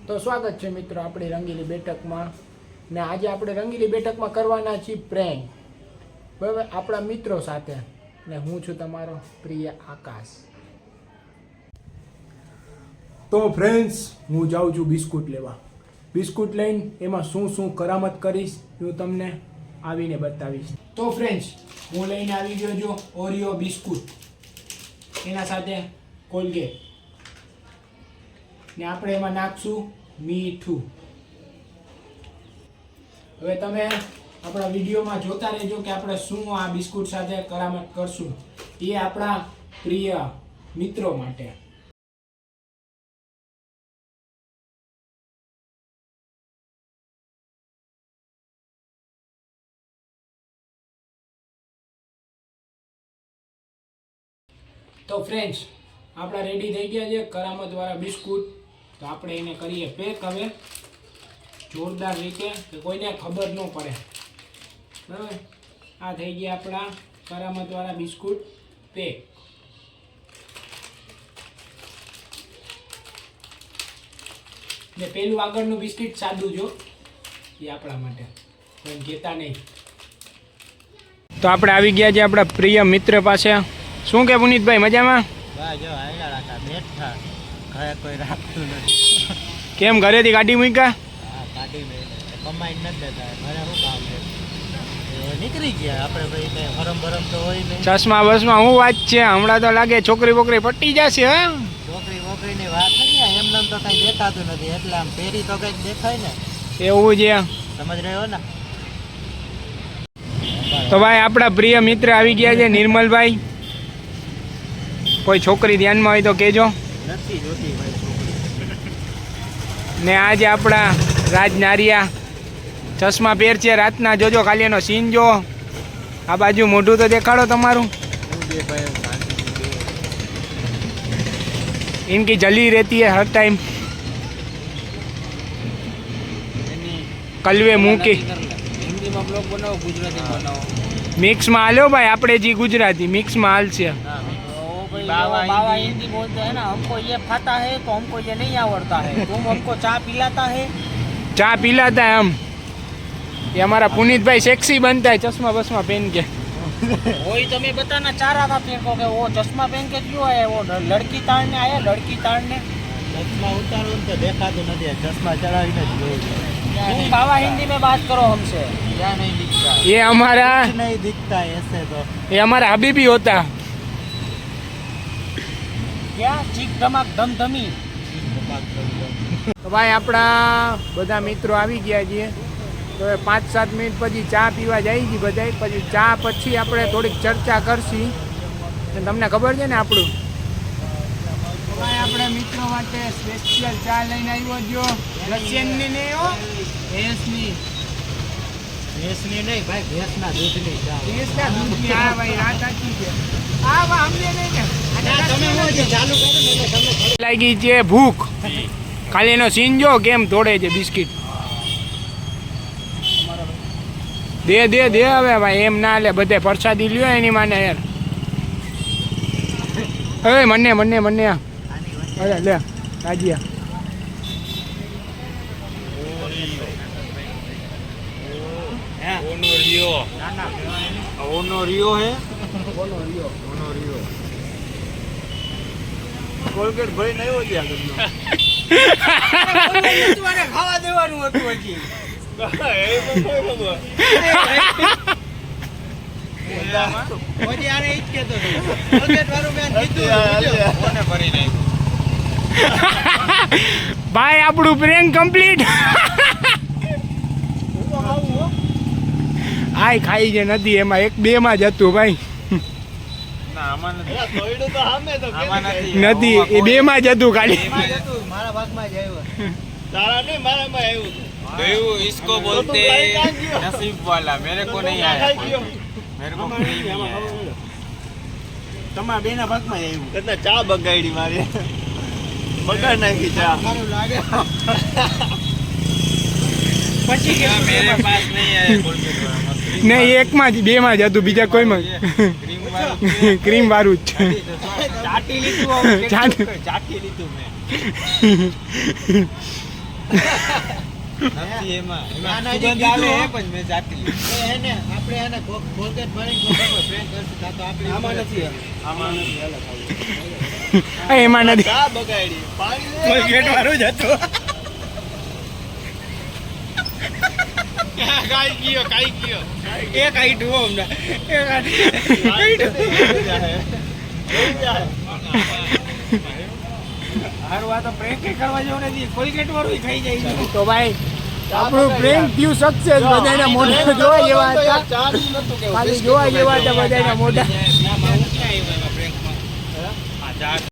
તો સ્વાગત છે મિત્રો આપણી રંગીલી બેઠકમાં ને આજે આપણે રંગીલી બેઠકમાં કરવાના છીએ પ્રેન્ક બરાબર આપણા મિત્રો સાથે ને હું છું તમારો પ્રિય આકાશ। તો ફ્રેન્ડ્સ હું જાઉં છું બિસ્કુટ લેવા। બિસ્કુટ લઈને એમાં શું શું કરામત કરીશ હું તમને આવીને બતાવીશ। તો ફ્રેન્ડ્સ હું લઈને આવી ગયો છું ઓરિયો બિસ્કુટ, એના સાથે કોલગેટ ને આપણે એમાં નાખશું મીઠું। હવે તમે આપણા વિડીયોમાં જોતા રહેજો કે આપણે શું આ બિસ્કુટ સાથે કરામત કરશું એ આપણા પ્રિય મિત્રો માટે। તો ફ્રેન્ડ્સ આપણા રેડી થઈ ગયા છે કરામત વાળા બિસ્કુટ। તો આપણે એને કરીએ પેક હવે જોરદાર રીતે કે કોઈને ખબર ન પડે બરાબર। આ થઈ ગયા આપણા કરામત વાળા બિસ્કુટ પેક। ને પેલું આગળનું બિસ્કિટ સાદું જો એ આપણા માટે કોઈ કહેતા નહીં। તો આપણે આવી ગયા છે આપણા પ્રિય મિત્ર પાસે। શું કે પુનિતભાઈ મજામાં? કોઈ રાખતું નથી। કેમ ઘરેથી ગાડી મૂક્યા? કમાઈ નથી દેતા ઘરે શું કામ છે નીકળી ગયા આપણે ભાઈ કઈ હરમ ભરમ તો હોય નહીં। ચશ્મા બસમાં હું વાત છે હમણાં તો લાગે છોકરી બોકરી પટી જશે હે? છોકરી વોકરીની વાત નહીં એમને તો કઈ દેખાતું નથી એટલે આમ પેરી તો કઈક દેખાય ને એવું છે સમજ રહ્યો ને। તો ભાઈ આપણા પ્રિય મિત્ર આવી ગયા છે નિર્મલભાઈ। કોઈ છોકરી ધ્યાનમાં હોય તો કહેજો। નથી જોતી ભાઈ છોકરી। ને આજે આપણા રાજ નારિયા ચશ્મા પહેર છે રાતના જોજો ખાલી એનો સીન જો। આ બાજુ મોઢું તો દેખાડો તમારું। इनकी जली रहती है हर टाइम कलवे मुंह की। हिंदी में ब्लॉग बनाओ गुजराती बनाओ मिक्स में हालो भाई आपड़े जी गुजराती मिक्स में हाल से। बाबा हिंदी बोलते हैं ना हमको ये खाता है तो हमको ये नहीं आवड़ता है तुम हमको चा पिलाता है। चा पिलाता है हम। ये हमारा पुनीत भाई सेक्सी बनता है चश्मा बसमा पहन के। वही तो मैं बताना चाह रहा था तेरे को कि वो चश्मा पहन के क्यों है वो लड़की ताड़ने आया लड़की ताड़ने। चश्मा उतारो तो देखा तो नहीं चश्मा चढ़ावी नहीं। बाबा हिंदी में बात करो हमसे। क्या नहीं दिखता ये हमारा नहीं दिखता है ऐसे तो ये हमारा हबीबी होता। क्या चीक धमाक धमधमी। તો ભાઈ આપણા બધા મિત્રો આવી ગયા છીએ। તો 5-7 મિનિટ પછી ચા પીવા જાય છે બધા। પછી ચા પછી આપણે થોડીક ચર્ચા કરશી। તમને ખબર છે ને આપણું ભાઈ આપણે મિત્રો માટે સ્પેશિયલ ચા લઈને આવ્યો જો રશિયનની નહીં હો ભેંસની नहीं भाई भैंसना दूधनी चा ભેંસના દૂધની। હા ભાઈ રાત સાચી છે। હા બા અમને નહીં ને તમે ચાલુ કરો ને તમે લાગી છે ભૂખ ખાલી એનો સીન જો કેમ તોડે છે બિસ્કિટ। દે દે દે હવે ભાઈ એમ ના લે બધે પ્રસાદી લ્યો એની માને યાર। હવે મને મને મને અરે લે તાજિયા ओनोरियो है कोलगेट भाई नहीं हो गया तुम्हारे खावा देवानु હતું હજી ઓજી આને ઈ જ કહેતો હતો કોલગેટ વાળું મેં કીધું કોને ભરી નાખ્યું। ભાઈ આપણું પ્રેન્ક કમ્પ્લીટ। આય ખાઈ જે નથી એમાં 1-2 માં જ હતું ભાઈ નથી એ 2 માં જ હતું ખાલી મારા ભાગમાં જ આવ્યો तारा नहीं मारा मैं आया हूँ गयू इसको बोलते नसीब वाला मेरे को नहीं आया मेरे को नहीं आया। તમારા બેના ભાગમાં જ આવ્યું कितना चा बगाड़ी मारे बगाड़ नाखी चा મારું લાગે પછી क्या मेरे पास नहीं आया कोलगेट वाला નહીં 1 માં જ 2 માં જ હતું બીજા કોઈમાં क्रीम वाला ક્રીમ વાળું જ છે। ચાટી લીધું ચાટી ચાટી લીધું મેં નથી એમાં ના, ના, સુગંધ જે આવે કીધું. એ પણ મેં જાતી લીધી. એને આપણે એને કોલગેટ ભરીને કોઈ prank કરશું કાં તો આપણે આમાં નથી એમાં નથી ચા બગાડી પાણી લે. કોલગેટ વાળું જ હતું. કાઈ ગયો એ કાઈટું હો હમણાં એ કાઈટું હારું આ તો prank એ કરવા જેવું નથી કોલગેટ વાળું ખાઈ જાય છે. તો ભાઈ આપણું પ્રેન્ક થયું સક્સેસ બધાના મોઢા જોવા જેવા હતા ચા બી નતું કેવું. ખાલી જોવા જેવા હતા બધાના મોઢા ના, હું ક્યાં આવ્યો એમાં prank માં? આ ચાર